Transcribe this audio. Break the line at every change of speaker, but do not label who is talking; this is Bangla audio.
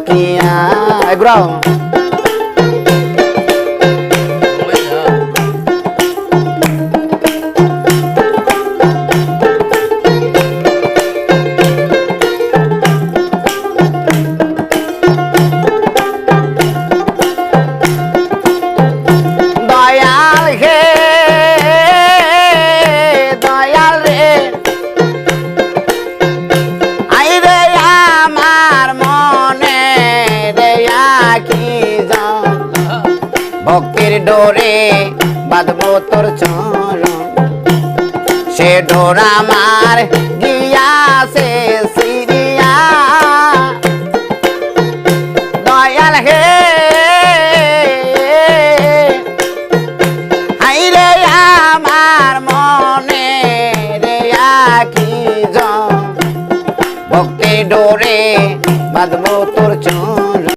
রাখিয়া ঘুরাও ভক্তির ডোরে বাঁধবো তোর চরণ সে ডোর আমার গিয়াছে সিরিয়া দয়াল হে হাইরে আমার মনে রে আকি জন ভক্তির ডোরে বাঁধবো তোর চরণ